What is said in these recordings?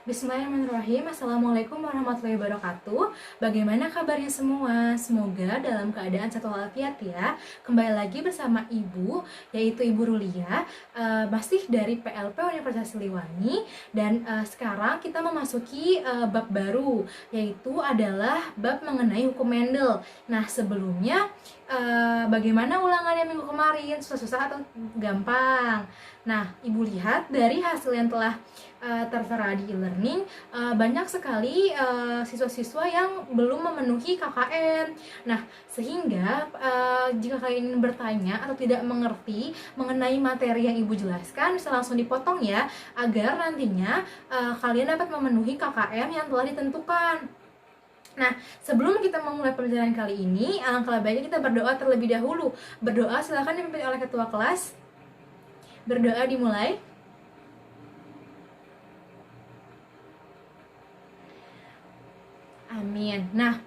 Bismillahirrahmanirrahim. Assalamualaikum warahmatullahi wabarakatuh. Bagaimana kabarnya semua? Semoga dalam keadaan sehat walafiat ya. Kembali lagi bersama Ibu, yaitu Ibu Rulia, masih dari PLP Universitas Siliwangi. Dan sekarang kita memasuki bab baru, yaitu adalah bab mengenai hukum Mendel. Nah, sebelumnya bagaimana ulangannya minggu kemarin? Susah-susah atau gampang? Nah, Ibu lihat dari hasil yang telah tertera di e-learning, banyak sekali siswa-siswa yang belum memenuhi KKM. Nah, sehingga jika kalian ingin bertanya atau tidak mengerti mengenai materi yang Ibu jelaskan, bisa langsung dipotong ya, agar nantinya kalian dapat memenuhi KKM yang telah ditentukan. Nah, sebelum kita memulai pembelajaran kali ini, alangkah baiknya kita berdoa terlebih dahulu. Berdoa silakan dipimpin oleh ketua kelas. Berdoa dimulai. Amin. Nah,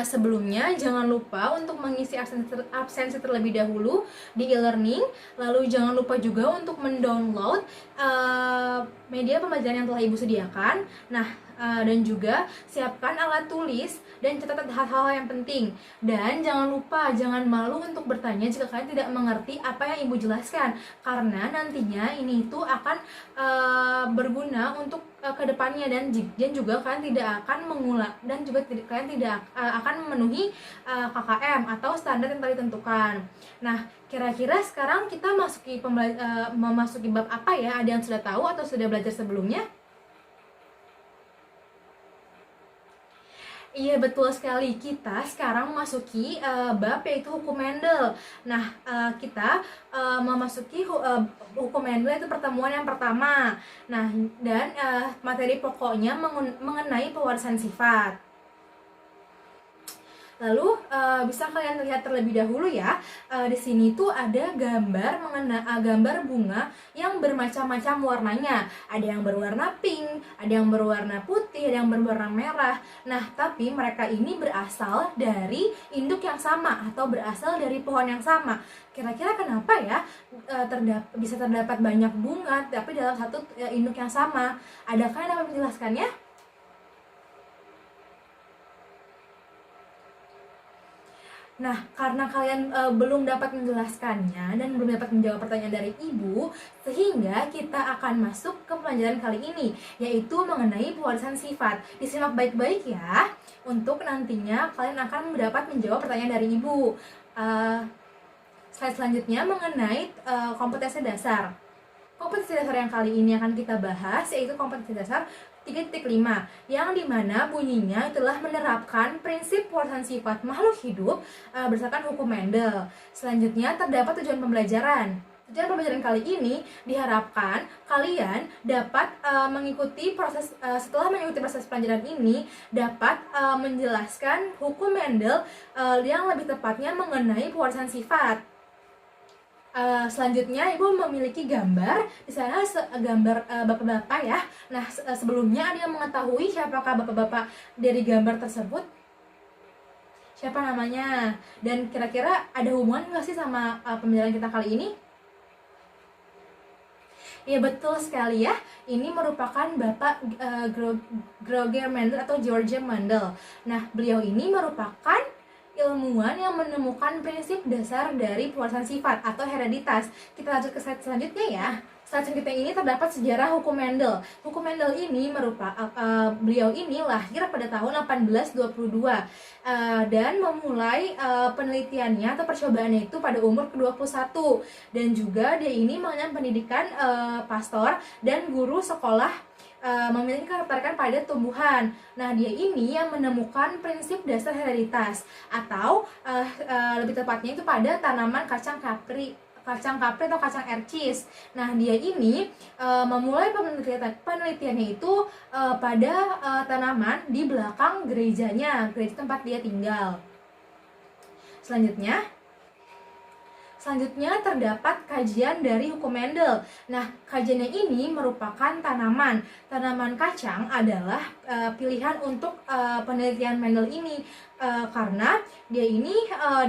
sebelumnya jangan lupa untuk mengisi absensi terlebih dahulu di e-learning. Lalu jangan lupa juga untuk mendownload media pembelajaran yang telah Ibu sediakan. Nah, dan juga siapkan alat tulis dan catat hal-hal yang penting. Dan jangan lupa, jangan malu untuk bertanya jika kalian tidak mengerti apa yang Ibu jelaskan, karena nantinya ini itu akan berguna untuk kedepannya, dan juga kalian tidak akan mengulang, dan juga kalian tidak akan memenuhi KKM atau standar yang telah ditentukan. Nah, kira-kira sekarang kita memasuki bab apa ya? Ada yang sudah tahu atau sudah belajar sebelumnya? Iya, betul sekali. Kita sekarang memasuki bab yaitu hukum Mendel. Nah, kita memasuki hukum Mendel itu pertemuan yang pertama. Nah, dan materi pokoknya mengenai pewarisan sifat. Lalu bisa kalian lihat terlebih dahulu ya, di sini tuh ada gambar bunga yang bermacam-macam warnanya. Ada yang berwarna pink, ada yang berwarna putih, ada yang berwarna merah. Nah, tapi mereka ini berasal dari induk yang sama atau berasal dari pohon yang sama. Kira-kira kenapa ya bisa terdapat banyak bunga tapi dalam satu induk yang sama? Adakah yang dapat menjelaskannya? Nah, karena kalian belum dapat menjelaskannya dan belum dapat menjawab pertanyaan dari Ibu, sehingga kita akan masuk ke pelajaran kali ini, yaitu mengenai pewarisan sifat. Disimak baik-baik ya, untuk nantinya kalian akan dapat menjawab pertanyaan dari Ibu. Slide selanjutnya mengenai kompetensi dasar. Kompetensi dasar yang kali ini akan kita bahas yaitu kompetensi dasar 3.5, yang dimana bunyinya telah menerapkan prinsip pewarisan sifat makhluk hidup berdasarkan hukum Mendel. Selanjutnya terdapat tujuan pembelajaran. Tujuan pembelajaran kali ini diharapkan kalian dapat mengikuti proses setelah mengikuti proses pelajaran ini dapat menjelaskan hukum Mendel yang lebih tepatnya mengenai pewarisan sifat. Selanjutnya Ibu memiliki gambar, di sana gambar bapak-bapak ya. Nah, sebelumnya ada yang mengetahui siapakah bapak-bapak dari gambar tersebut? Siapa namanya? Dan kira-kira ada hubungan nggak sih sama pembelajaran kita kali ini? Ya, betul sekali ya. Ini merupakan Bapak Gregor Mendel atau George Mendel. Nah, beliau ini merupakan ilmuwan yang menemukan prinsip dasar dari pewarisan sifat atau hereditas. Kita lanjut ke slide selanjutnya ya. Slide selanjutnya ini terdapat sejarah hukum Mendel. Hukum Mendel ini beliau ini lahir pada tahun 1822 dan memulai penelitiannya atau percobaannya itu pada umur ke-21, dan juga dia ini mengenyam pendidikan pastor dan guru sekolah, memiliki ketertarikan pada tumbuhan. Nah, dia ini yang menemukan prinsip dasar hereditas atau lebih tepatnya itu pada tanaman kacang kapri atau kacang ercis. Nah, dia ini memulai penelitiannya itu pada tanaman di belakang gereja tempat dia tinggal. Selanjutnya terdapat kajian dari hukum Mendel. Nah, kajiannya ini merupakan tanaman kacang adalah pilihan untuk penelitian Mendel ini karena dia ini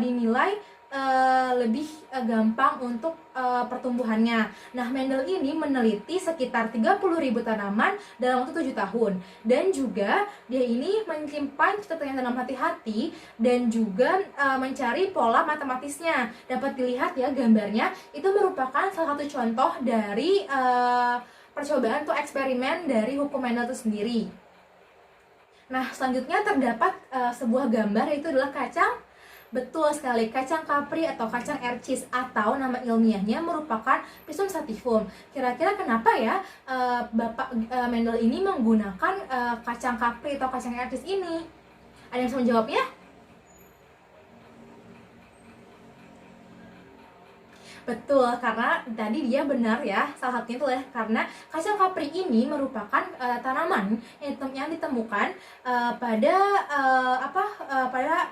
dinilai lebih gampang untuk pertumbuhannya. Nah, Mendel ini meneliti sekitar 30.000 tanaman dalam waktu 7 tahun. Dan juga dia ini menyimpan catatan dalam hati-hati dan juga mencari pola matematisnya. Dapat dilihat ya gambarnya, itu merupakan salah satu contoh dari percobaan atau eksperimen dari hukum Mendel itu sendiri. Nah, selanjutnya terdapat sebuah gambar, yaitu adalah kacang. Betul sekali, kacang kapri atau kacang ercis, atau nama ilmiahnya merupakan Pisum sativum. Kira-kira kenapa ya Bapak Mendel ini menggunakan kacang kapri atau kacang ercis ini? Ada yang bisa menjawabnya? Betul, karena tadi dia benar ya. Salah satunya itu adalah karena kacang kapri ini merupakan tanaman yang ditemukan pada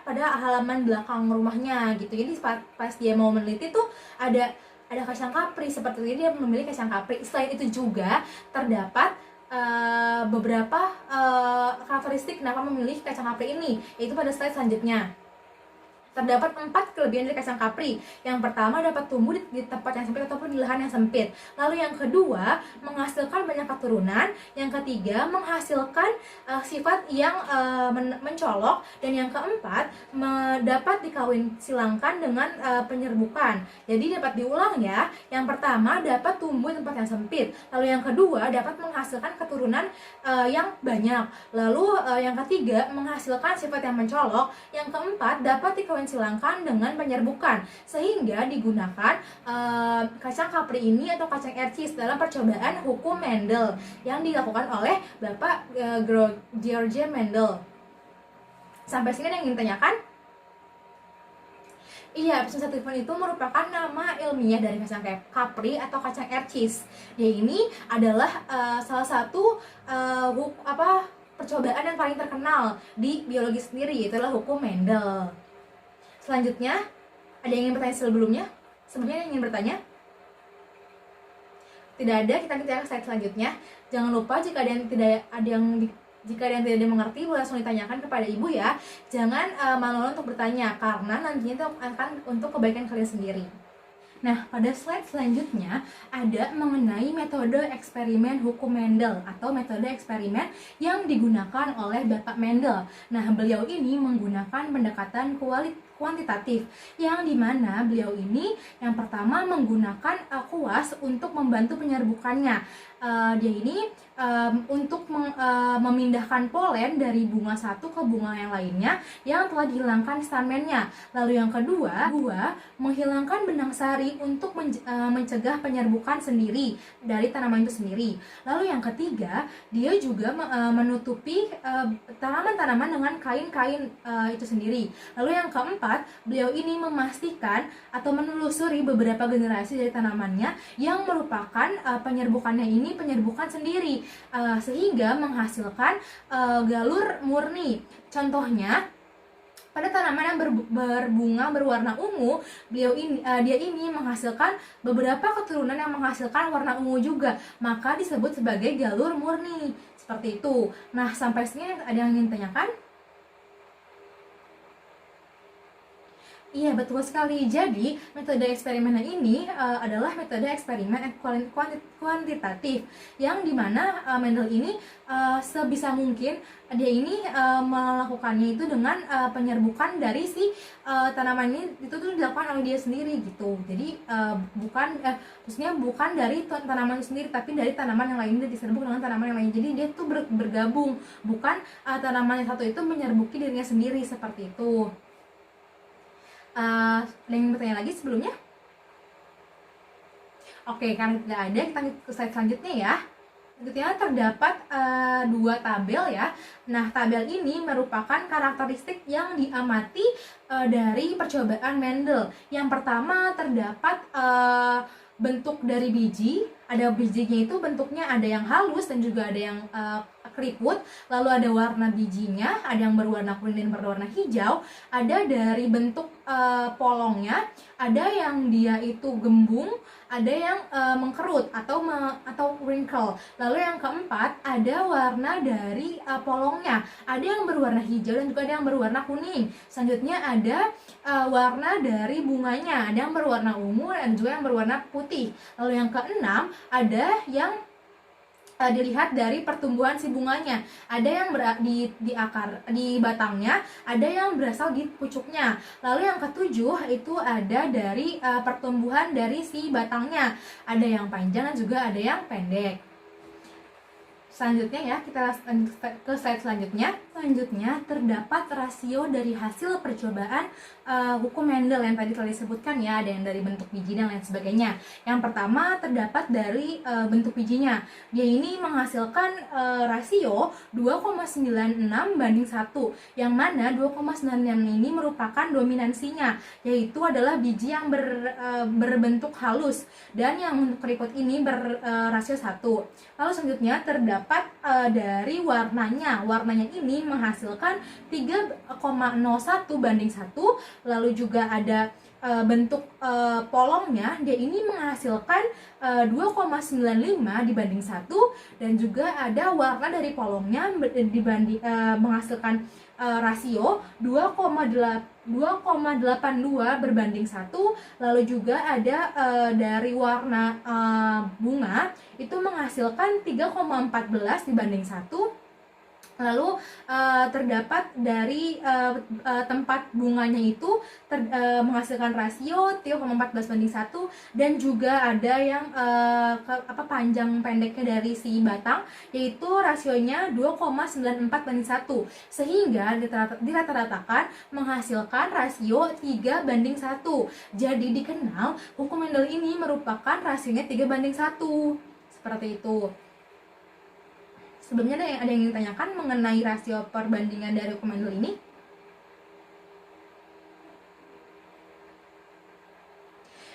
pada halaman belakang rumahnya gitu. Jadi pas dia mau meneliti tuh ada kacang kapri, seperti itu dia memilih kacang kapri. Selain itu juga terdapat beberapa karakteristik kenapa memilih kacang kapri ini, yaitu pada slide selanjutnya. Terdapat 4 kelebihan dari kacang kapri. Yang pertama, dapat tumbuh di tempat yang sempit ataupun di lahan yang sempit. Lalu yang kedua, menghasilkan banyak keturunan. Yang ketiga, menghasilkan sifat yang mencolok. Dan yang keempat, dapat dikawin silangkan dengan penyerbukan. Jadi dapat diulang ya. Yang pertama, dapat tumbuh di tempat yang sempit. Lalu yang kedua, dapat menghasilkan keturunan yang banyak. Lalu yang ketiga, menghasilkan sifat yang mencolok. Yang keempat, dapat dikawin silangkan dengan penyerbukan, sehingga digunakan kacang kapri ini atau kacang ercis dalam percobaan hukum Mendel yang dilakukan oleh Bapak George Mendel. Sampai sini ada yang ingin tanyakan? Iya, Pisum sativum itu merupakan nama ilmiah dari kacang kapri atau kacang ercis. Dia ini adalah salah satu percobaan yang paling terkenal di biologi sendiri, yaitu adalah hukum Mendel. Selanjutnya, ada yang ingin bertanya sebelumnya? Sebelumnya ada yang ingin bertanya? Tidak ada, kita ke slide selanjutnya. Jangan lupa jika ada yang tidak ada mengerti, boleh langsung ditanyakan kepada ibu ya. Jangan malu-malu untuk bertanya, karena nantinya itu akan untuk kebaikan kalian sendiri. Nah, pada slide selanjutnya ada mengenai metode eksperimen hukum Mendel atau metode eksperimen yang digunakan oleh Bapak Mendel. Nah, beliau ini menggunakan pendekatan kuantitatif, yang dimana beliau ini yang pertama menggunakan kuas untuk membantu penyerbukannya. Dia ini untuk memindahkan polen dari bunga satu ke bunga yang lainnya yang telah dihilangkan stamennya. Lalu yang kedua, menghilangkan benang sari untuk mencegah penyerbukan sendiri dari tanaman itu sendiri. Lalu yang ketiga, dia juga menutupi tanaman-tanaman dengan kain-kain itu sendiri. Lalu yang keempat, beliau ini memastikan atau menelusuri beberapa generasi dari tanamannya yang merupakan penyerbukannya ini penyerbukan sendiri, sehingga menghasilkan galur murni. Contohnya, pada tanaman yang berbunga berwarna ungu, dia ini menghasilkan beberapa keturunan yang menghasilkan warna ungu juga, maka disebut sebagai galur murni. Seperti itu. Nah, sampai sini ada yang ingin tanyakan? Iya, betul sekali. Jadi, metode eksperimen ini adalah metode eksperimen kuantitatif, yang dimana Mendel ini sebisa mungkin dia ini melakukannya itu dengan penyerbukan dari si tanaman ini itu tuh dilakukan oleh dia sendiri gitu. Jadi maksudnya bukan dari tanaman itu sendiri, tapi dari tanaman yang lain, dia diserbuk dengan tanaman yang lain. Jadi dia tuh bergabung, bukan tanaman yang satu itu menyerbuki dirinya sendiri, seperti itu. Ada yang bertanya lagi sebelumnya? Oke, karena tidak ada, kita ke slide selanjutnya ya. Selanjutnya terdapat 2 tabel ya. Nah, tabel ini merupakan karakteristik yang diamati dari percobaan Mendel. Yang pertama, terdapat bentuk dari biji. Ada bijinya itu bentuknya ada yang halus dan juga ada yang keriput, lalu ada warna bijinya, ada yang berwarna kuning dan berwarna hijau, ada dari bentuk polongnya, ada yang dia itu gembung, ada yang mengkerut atau wrinkle. Lalu yang keempat ada warna dari polongnya, ada yang berwarna hijau dan juga ada yang berwarna kuning. Selanjutnya ada warna dari bunganya, ada yang berwarna ungu dan juga yang berwarna putih. Lalu yang keenam ada yang dilihat dari pertumbuhan si bunganya, ada yang di akar, di batangnya, ada yang berasal di pucuknya. Lalu yang ketujuh itu ada dari pertumbuhan dari si batangnya, ada yang panjang dan juga ada yang pendek. Selanjutnya ya, kita lanjut ke slide selanjutnya. Selanjutnya terdapat rasio dari hasil percobaan hukum Mendel yang tadi telah disebutkan ya, ada yang dari bentuk biji dan lain sebagainya. Yang pertama terdapat dari bentuk bijinya. Dia ini menghasilkan rasio 2,96 banding 1, yang mana 2,96 ini merupakan dominansinya, yaitu adalah biji yang berbentuk halus, dan yang bentuk keriput ini berasio 1. Lalu selanjutnya terdapat dari warnanya. Warnanya ini menghasilkan 3,01 banding 1. Lalu juga ada bentuk polongnya, dia ini menghasilkan 2,95 dibanding 1, dan juga ada warna dari polongnya dibanding menghasilkan rasio 2,82 berbanding 1. Lalu juga ada dari warna bunga itu menghasilkan 3,14 dibanding 1. Lalu terdapat dari tempat bunganya itu menghasilkan rasio 3,14 banding 1, dan juga ada yang panjang pendeknya dari si batang, yaitu rasionya 2,94 banding 1, sehingga dirata-ratakan menghasilkan rasio 3 banding 1. Jadi dikenal hukum Mendel ini merupakan rasionya 3 banding 1. Seperti itu. Sebelumnya ada yang ingin ditanyakan mengenai rasio perbandingan dari hukum Mendel ini?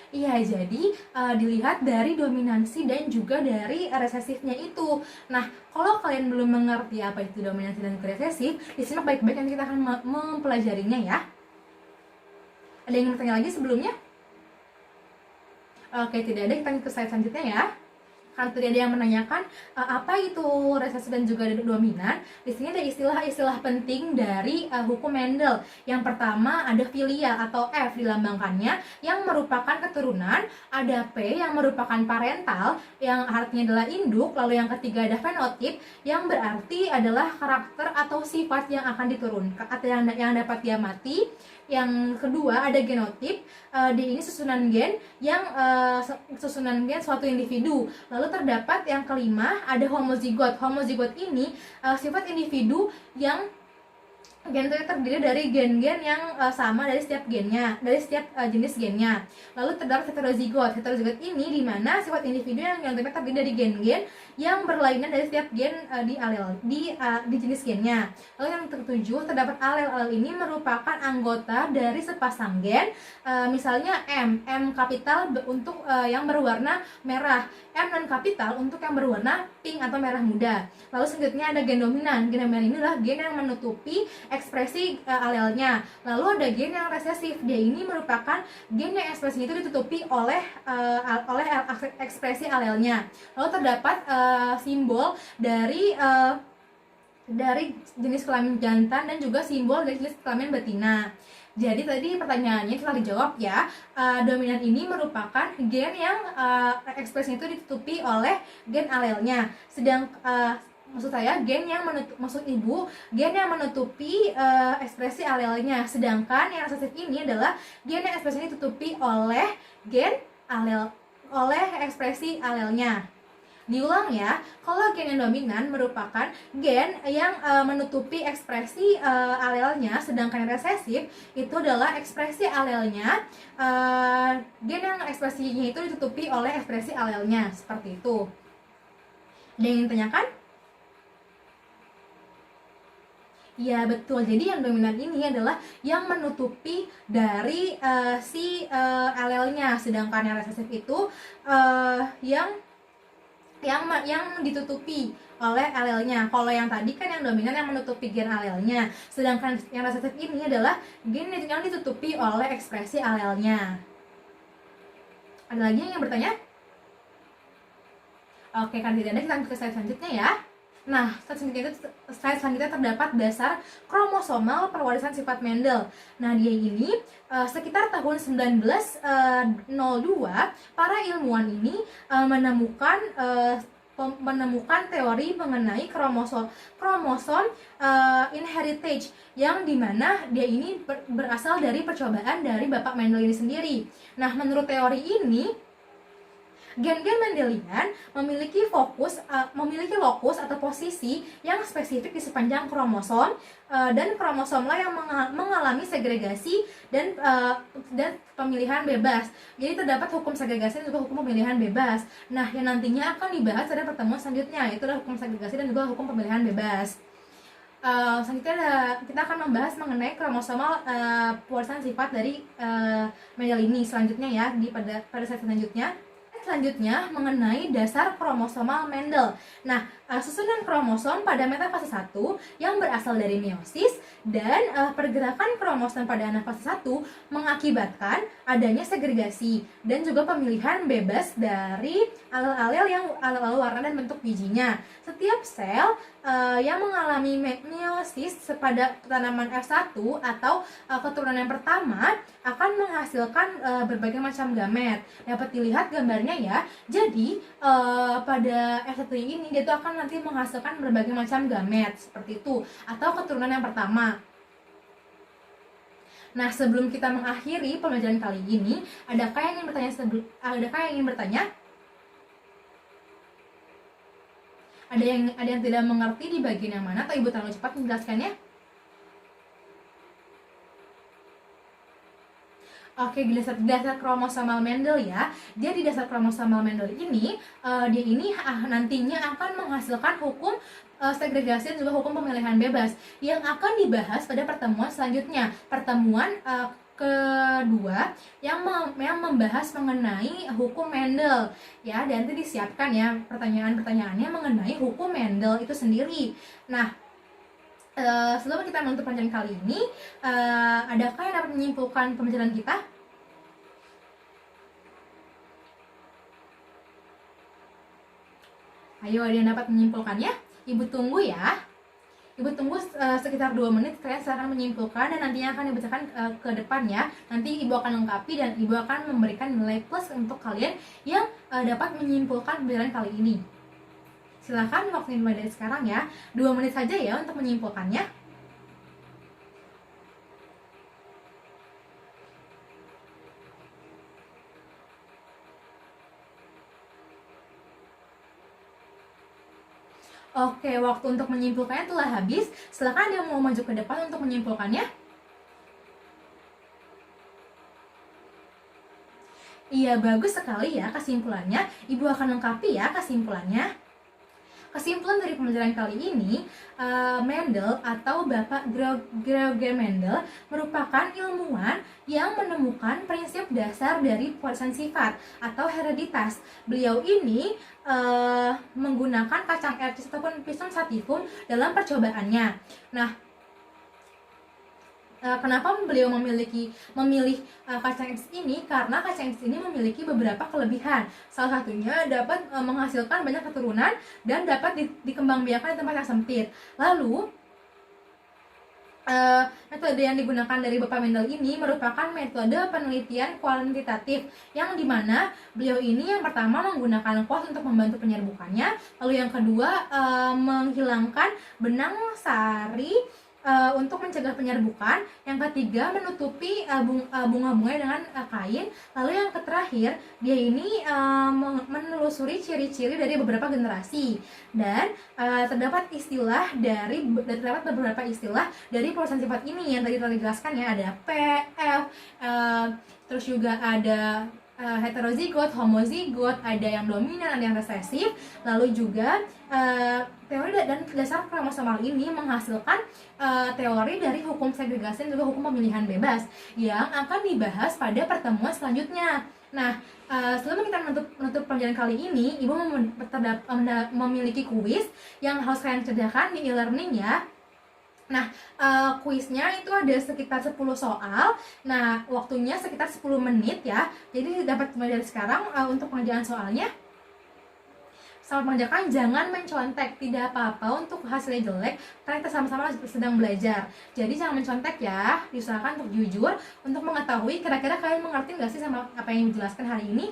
Iya, jadi dilihat dari dominansi dan juga dari resesifnya itu. Nah, kalau kalian belum mengerti apa itu dominansi dan resesif, disimak baik-baik, nanti kita akan mempelajarinya ya. Ada yang ingin bertanya lagi sebelumnya? Oke, tidak ada, kita lanjut ke slide selanjutnya ya. Kan tadi ada yang menanyakan apa itu resesif dan juga dominan. Di sini ada istilah-istilah penting dari hukum Mendel. Yang pertama ada filia atau F dilambangkannya, yang merupakan keturunan. Ada P yang merupakan parental, yang artinya adalah induk. Lalu yang ketiga ada fenotip, yang berarti adalah karakter atau sifat yang akan diturunkan atau yang dapat diamati. Yang kedua ada genotip, ini susunan gen yang susunan gen suatu individu. Lalu terdapat yang kelima ada homozigot. Homozigot ini sifat individu yang gen itu terdiri dari gen-gen yang sama dari setiap gennya, dari setiap jenis gennya. Lalu terdapat heterozigot. Heterozigot ini di mana sifat individu yang terdiri dari gen-gen yang berlainan dari setiap gen di jenis gennya. Lalu yang ketujuh terdapat alel. Alel ini merupakan anggota dari sepasang gen. Misalnya M kapital untuk yang berwarna merah, M non kapital untuk yang berwarna pink atau merah muda. Lalu selanjutnya ada gen dominan. Gen dominan ini adalah gen yang menutupi ekspresi alelnya. Lalu ada gen yang resesif. Dia ini merupakan gen yang ekspresinya itu ditutupi oleh ekspresi alelnya. Lalu terdapat simbol dari jenis kelamin jantan dan juga simbol dari jenis kelamin betina. Jadi tadi pertanyaannya telah dijawab ya. Dominan ini merupakan gen yang ekspresinya itu ditutupi oleh gen alelnya. Maksud saya gen yang gen yang menutupi ekspresi alelnya. Sedangkan yang resesif ini adalah gen yang ekspresinya ditutupi oleh oleh ekspresi alelnya. Diulang ya, kalau gen yang dominan merupakan gen yang menutupi ekspresi alelnya, sedangkan yang resesif itu adalah ekspresi alelnya, gen yang ekspresinya itu ditutupi oleh ekspresi alelnya, seperti itu. Ada yang ingin ditanyakan? Ya betul, jadi yang dominan ini adalah yang menutupi dari si alelnya, sedangkan yang resesif itu yang ditutupi oleh alelnya. Kalau yang tadi kan yang dominan yang menutupi gen alelnya, sedangkan yang resesif ini adalah gen yang ditutupi oleh ekspresi alelnya. Ada lagi yang bertanya? Oke, kan tidak ada, kita lanjut ke slide selanjutnya ya. Nah, slide selanjutnya terdapat dasar kromosomal perwarisan sifat Mendel. Nah, dia ini sekitar tahun 1902 para ilmuwan ini menemukan teori mengenai kromosom inheritage, yang dimana dia ini berasal dari percobaan dari Bapak Mendel ini sendiri. Nah, menurut teori ini, gen-gen Mendelian memiliki lokus atau posisi yang spesifik di sepanjang kromosom, dan kromosomlah yang mengalami segregasi dan pemilihan bebas. Jadi terdapat hukum segregasi dan juga hukum pemilihan bebas. Nah, yang nantinya akan dibahas pada pertemuan selanjutnya, yaitu hukum segregasi dan juga hukum pemilihan bebas. Selanjutnya kita akan membahas mengenai kromosomal pewarisan sifat dari Mendel ini selanjutnya ya, pada slide selanjutnya. Selanjutnya mengenai dasar kromosomal Mendel. Nah, susunan kromosom pada metafase 1 yang berasal dari meiosis dan pergerakan kromosom pada anafase 1 mengakibatkan adanya segregasi dan juga pemilihan bebas dari alel-alel yang alel warna dan bentuk bijinya. Setiap sel yang mengalami meiosis pada tanaman F1 atau keturunan yang pertama akan menghasilkan berbagai macam gamet. Dapat dilihat gambarnya ya. Jadi pada F1 ini dia tuh akan nanti menghasilkan berbagai macam gamet seperti itu, atau keturunan yang pertama. Nah, sebelum kita mengakhiri pembelajaran kali ini, adakah yang ingin bertanya? Ada yang tidak mengerti di bagian yang mana, atau Ibu terlalu cepat menjelaskannya? Oke, di dasar kromosomal Mendel ya. Dia di dasar kromosomal Mendel ini, dia ini nantinya akan menghasilkan hukum segregasi dan juga hukum pemilihan bebas yang akan dibahas pada pertemuan selanjutnya. Pertemuan kedua yang membahas mengenai hukum Mendel ya, dan nanti disiapkan ya pertanyaan-pertanyaannya mengenai hukum Mendel itu sendiri. Nah, sebelum kita menutup pelajaran kali ini, adakah yang dapat menyimpulkan pembelajaran kita? Ayo, ada yang dapat menyimpulkannya? Ibu tunggu ya. Ibu tunggu sekitar 2 menit, kalian silahkan menyimpulkan dan nantinya akan dibacakan ke depan ya. Nanti Ibu akan lengkapi dan Ibu akan memberikan nilai plus untuk kalian yang dapat menyimpulkan pembelajaran kali ini. Silahkan waktunya mulai dari sekarang ya. 2 menit saja ya untuk menyimpulkannya. Oke, waktu untuk menyimpulkannya telah habis. Silahkan ada yang mau maju ke depan untuk menyimpulkannya. Iya, bagus sekali ya kesimpulannya. Ibu akan lengkapi ya kesimpulannya. Kesimpulan dari pembelajaran kali ini, Mendel atau Bapak Gregor Mendel merupakan ilmuwan yang menemukan prinsip dasar dari pewarisan sifat atau hereditas. Beliau ini menggunakan kacang ercis ataupun Pisum sativum dalam percobaannya. Nah, kenapa beliau memilih kacang ercis ini? Karena kacang ercis ini memiliki beberapa kelebihan. Salah satunya dapat menghasilkan banyak keturunan dan dapat dikembangbiakan di tempat yang sempit. Lalu metode yang digunakan dari Bapak Mendel ini merupakan metode penelitian kuantitatif, yang dimana beliau ini yang pertama menggunakan kuas untuk membantu penyerbukannya, lalu yang kedua menghilangkan benang sari untuk mencegah penyerbukan, yang ketiga menutupi bunga-bunga dengan kain, lalu yang terakhir dia ini menelusuri ciri-ciri dari beberapa generasi, dan terdapat beberapa istilah dari pewarisan sifat ini yang tadi telah dijelaskan ya, ada P, F, terus juga ada heterozigot, homozigot, ada yang dominan, ada yang resesif, lalu juga teori dan dasar kromosomal ini menghasilkan teori dari hukum segregasi dan juga hukum pemilihan bebas yang akan dibahas pada pertemuan selanjutnya. Nah, sebelum kita menutup pelajaran kali ini, Ibu memiliki kuis yang harus kalian kerjakan di e-learning ya. Nah, kuisnya itu ada sekitar 10 soal. Nah, waktunya sekitar 10 menit ya. Jadi dapat mulai dari sekarang untuk pengerjaan soalnya. Selamat mengerjakan, jangan mencontek, tidak apa-apa untuk hasilnya jelek, karena kita sama-sama sedang belajar. Jadi jangan mencontek ya, diusahakan untuk jujur, untuk mengetahui kira-kira kalian mengerti nggak sih sama apa yang dijelaskan hari ini.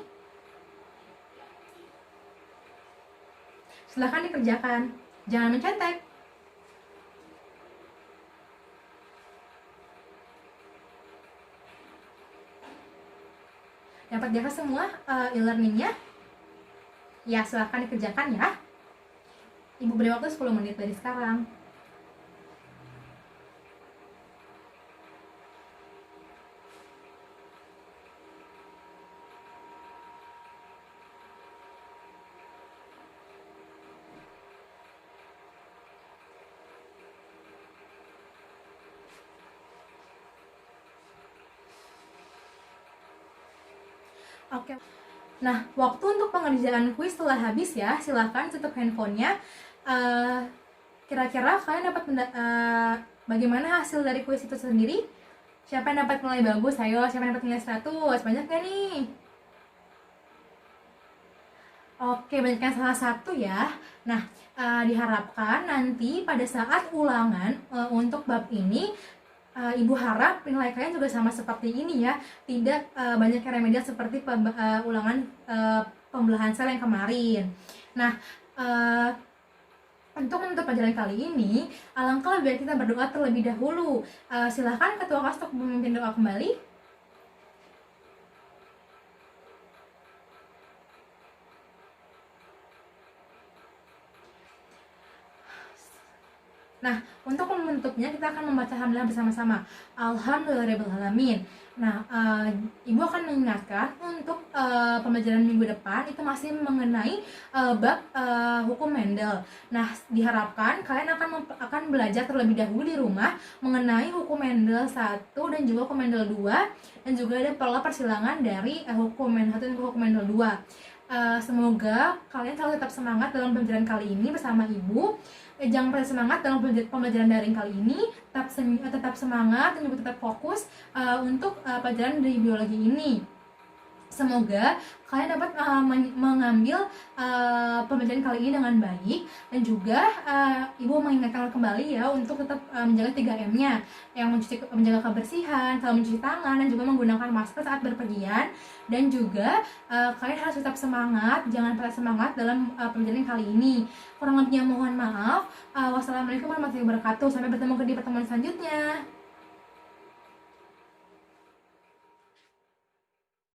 Silahkan dikerjakan, jangan mencontek. Dapat diakses semua e-learningnya? Ya, silahkan dikerjakan ya. Ibu beri waktu 10 menit dari sekarang. Oke. Nah, waktu untuk pengerjaan kuis telah habis ya. Silahkan tutup handphonenya. Kira-kira kalian dapat bagaimana hasil dari kuis itu sendiri? Siapa yang dapat nilai bagus? Ayo, siapa yang dapat nilai 100? Banyak gak nih? Oke, banyak yang salah satu ya. Nah, diharapkan nanti pada saat ulangan untuk bab ini, Ibu harap nilai kalian juga sama seperti ini ya, tidak banyak yang remedial seperti ulangan pembelahan sel yang kemarin. Nah, untuk menutup pelajaran kali ini, alangkah lebih baik kita berdoa terlebih dahulu. Silahkan Ketua kelas untuk memimpin doa kembali. Nah, untuk menutupnya kita akan membaca hamdalah bersama-sama. Alhamdulillahirrahmanirrahim. Nah, Ibu akan mengingatkan untuk pembelajaran minggu depan itu masih mengenai bab hukum Mendel. Nah, diharapkan kalian akan belajar terlebih dahulu di rumah mengenai hukum Mendel 1 dan juga hukum Mendel 2, dan juga ada pola persilangan dari hukum Mendel 1 dan hukum Mendel 2. Semoga kalian selalu tetap semangat dalam pembelajaran kali ini bersama Ibu. Jangan pernah semangat dalam pembelajaran daring kali ini, tetap semangat dan juga tetap fokus untuk pelajaran dari biologi ini. Semoga kalian dapat mengambil pembelajaran kali ini dengan baik, dan juga Ibu mengingatkan kembali ya untuk tetap menjaga 3M-nya, yang menjaga kebersihan, selalu mencuci tangan, dan juga menggunakan masker saat berpergian. Dan juga kalian harus tetap semangat, jangan patah semangat dalam pembelajaran kali ini. Kurang lebihnya mohon maaf. Wassalamualaikum warahmatullahi wabarakatuh. Sampai bertemu di pertemuan selanjutnya.